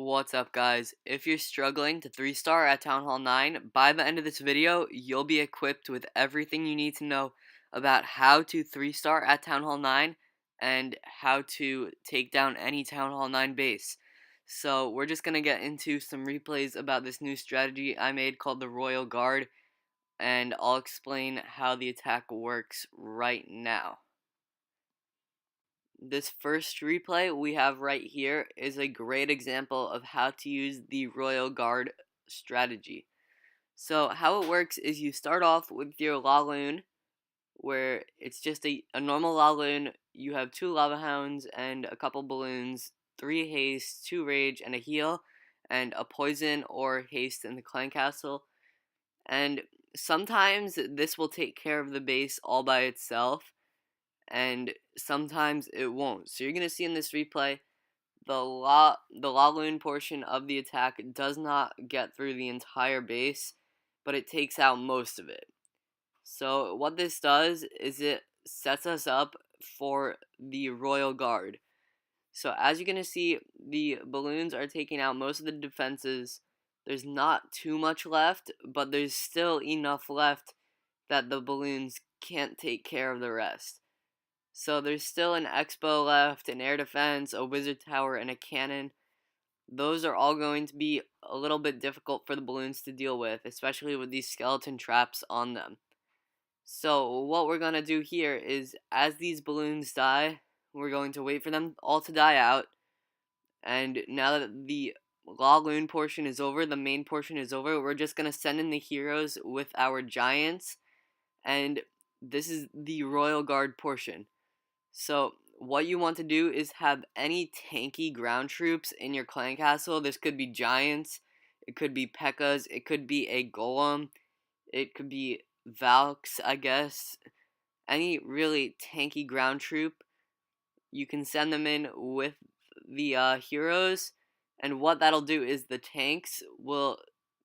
What's up, guys? If you're struggling to 3-star at Town Hall 9, by the end of this video, you'll be equipped with everything you need to know about how to 3-star at Town Hall 9 and how to take down any Town Hall 9 base. So, we're just going to get into some replays about this new strategy I made called the Royal Guard, and I'll explain how the attack works right now. This first replay we have right here is a great example of how to use the Royal Guard strategy. So how it works is you start off with your laloon, where it's just a normal laloon. You have 2 lava hounds and a couple balloons, 3 haste, 2 rage, and a heal, and a poison or haste in the clan castle. And sometimes this will take care of the base all by itself, and sometimes it won't. So you're going to see in this replay, the laloon portion of the attack does not get through the entire base, but it takes out most of it. So what this does is it sets us up for the Royal Guard. So as you're going to see, the balloons are taking out most of the defenses. There's not too much left, but there's still enough left that the balloons can't take care of the rest. So there's still an expo left, an air defense, a wizard tower, and a cannon. Those are all going to be a little bit difficult for the balloons to deal with, especially with these skeleton traps on them. So what we're going to do here is, as these balloons die, we're going to wait for them all to die out. And now that the laloon portion is over, the main portion is over, we're just going to send in the heroes with our giants. And this is the Royal Guard portion. So what you want to do is have any tanky ground troops in your clan castle. This could be giants, it could be P.E.K.K.A.s, it could be a golem, it could be Valks, I guess. Any really tanky ground troop, you can send them in with the heroes, and what that'll do is the tanks will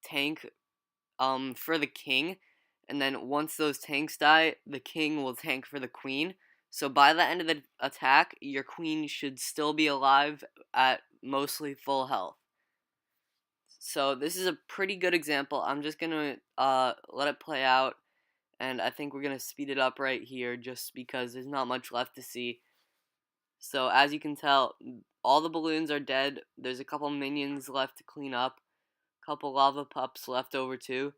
tank for the king, and then once those tanks die, the king will tank for the queen. So by the end of the attack, your queen should still be alive at mostly full health. So this is a pretty good example. I'm just gonna let it play out, and I think we're gonna speed it up right here just because there's not much left to see. So as you can tell, all the balloons are dead. There's a couple minions left to clean up, a couple lava pups left over too,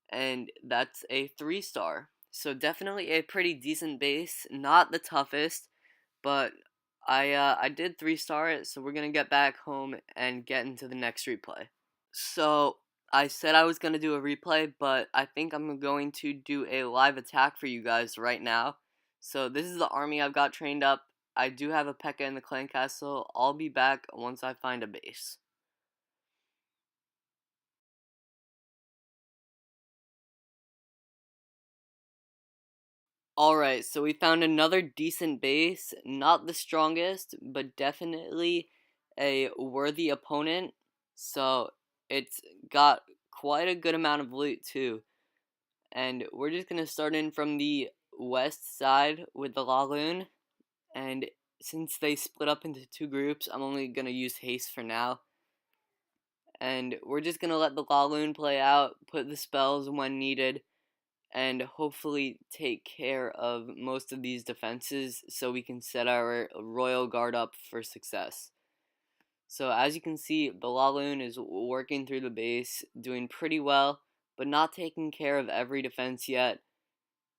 and that's a 3-star. So definitely a pretty decent base, not the toughest, but I did 3-star it, so we're gonna get back home and get into the next replay. So I said I was gonna do a replay, but I think I'm going to do a live attack for you guys right now. So this is the army I've got trained up. I do have a P.E.K.K.A. in the clan castle. I'll be back once I find a base. Alright, so we found another decent base. Not the strongest, but definitely a worthy opponent. So it's got quite a good amount of loot too. And we're just going to start in from the west side with the laloon. And since they split up into 2 groups, I'm only going to use haste for now. And we're just going to let the laloon play out, put the spells when needed, and hopefully take care of most of these defenses so we can set our Royal Guard up for success. So as you can see, the laloon is working through the base, doing pretty well, but not taking care of every defense yet.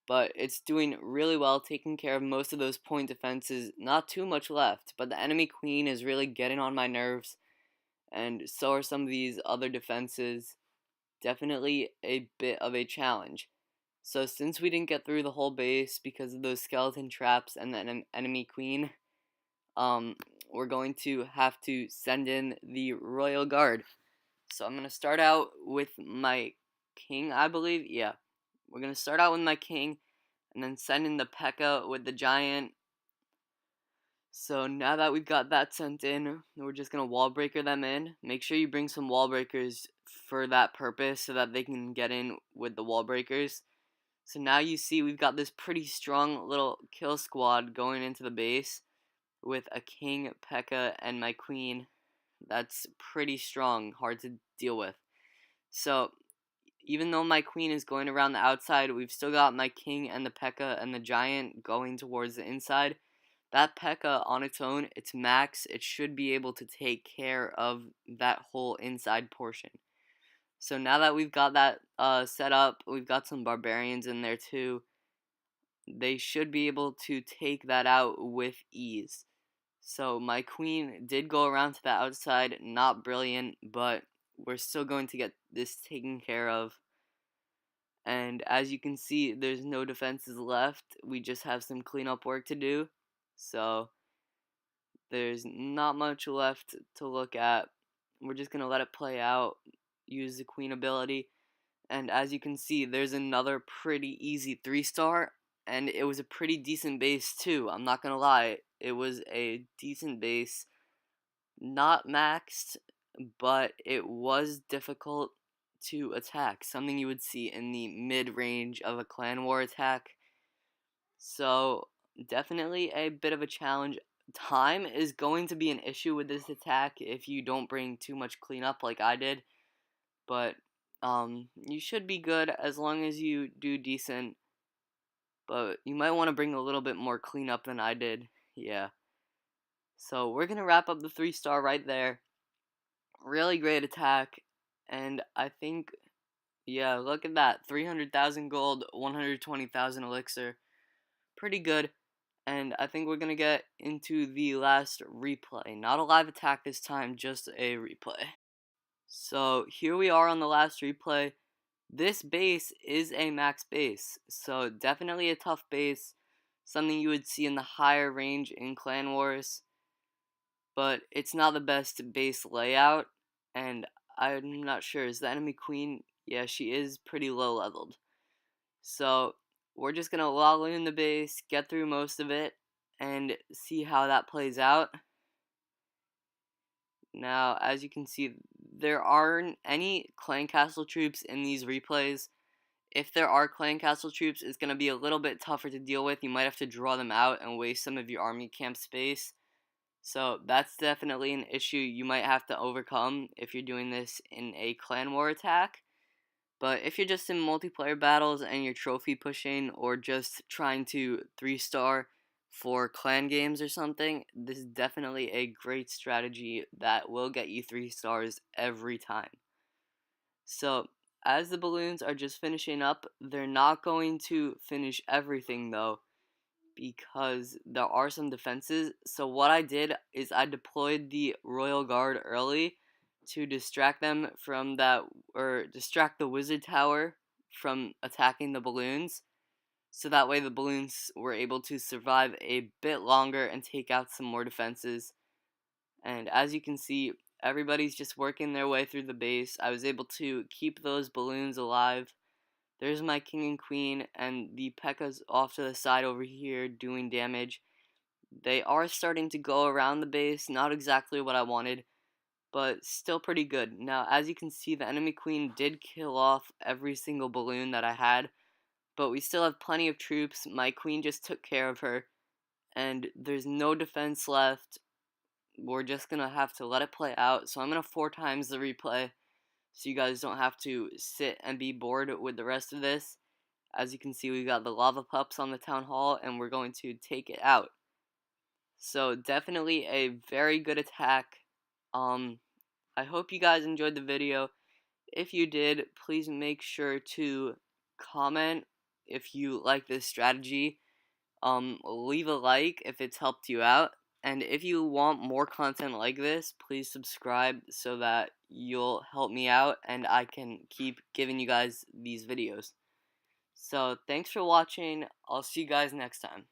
But it's doing really well, taking care of most of those point defenses. Not too much left, but the enemy queen is really getting on my nerves, and so are some of these other defenses. Definitely a bit of a challenge. So since we didn't get through the whole base because of those skeleton traps and the enemy queen, we're going to have to send in the Royal Guard. So I'm going to start out with my king, I believe. Yeah, we're going to start out with my king and then send in the P.E.K.K.A. with the giant. So now that we've got that sent in, we're just going to wall breaker them in. Make sure you bring some wall breakers for that purpose so that they can get in with the wall breakers. So now you see we've got this pretty strong little kill squad going into the base with a king, P.E.K.K.A., and my queen. That's pretty strong, hard to deal with. So even though my queen is going around the outside, we've still got my king and the P.E.K.K.A. and the giant going towards the inside. That P.E.K.K.A. on its own, it's max. It should be able to take care of that whole inside portion. So now that we've got that set up, we've got some barbarians in there too. They should be able to take that out with ease. So my queen did go around to the outside, not brilliant, but we're still going to get this taken care of. And as you can see, there's no defenses left. We just have some cleanup work to do. So there's not much left to look at. We're just going to let it play out, use the queen ability. And as you can see, there's another pretty easy 3-star. And it was a pretty decent base too. I'm not going to lie. It was a decent base. Not maxed, but it was difficult to attack. Something you would see in the mid-range of a clan war attack. So definitely a bit of a challenge. Time is going to be an issue with this attack if you don't bring too much cleanup like I did. But you should be good as long as you do decent. But you might want to bring a little bit more cleanup than I did. Yeah. So we're going to wrap up the 3-star right there. Really great attack. And I think, yeah, look at that. 300,000 gold, 120,000 elixir. Pretty good. And I think we're going to get into the last replay. Not a live attack this time, just a replay. So here we are on the last replay. This base is a max base, so definitely a tough base. Something you would see in the higher range in Clan Wars. But it's not the best base layout. And I'm not sure, is the enemy queen? Yeah, she is pretty low leveled. So we're just going to laloon the base, get through most of it, and see how that plays out. Now, as you can see, there aren't any clan castle troops in these replays. If there are clan castle troops, it's going to be a little bit tougher to deal with. You might have to draw them out and waste some of your army camp space. So that's definitely an issue you might have to overcome if you're doing this in a clan war attack. But if you're just in multiplayer battles and you're trophy pushing or just trying to 3-star for clan games or something, this is definitely a great strategy that will get you 3 stars every time. So as the balloons are just finishing up, they're not going to finish everything though, because there are some defenses. So what I did is I deployed the Royal Guard early to distract them from that, or distract the wizard tower from attacking the balloons. So that way the balloons were able to survive a bit longer and take out some more defenses. And as you can see, everybody's just working their way through the base. I was able to keep those balloons alive. There's my king and queen, and the P.E.K.K.A's off to the side over here doing damage. They are starting to go around the base, not exactly what I wanted, but still pretty good. Now, as you can see, the enemy queen did kill off every single balloon that I had, but we still have plenty of troops. My queen just took care of her, and there's no defense left. We're just going to have to let it play out, so I'm going to 4 times the replay, so you guys don't have to sit and be bored with the rest of this. As you can see, we got the lava pups on the town hall, and we're going to take it out. So definitely a very good attack. I hope you guys enjoyed the video. If you did, please make sure to comment if you like this strategy. Leave a like if it's helped you out. And if you want more content like this, please subscribe so that you'll help me out and I can keep giving you guys these videos. So thanks for watching. I'll see you guys next time.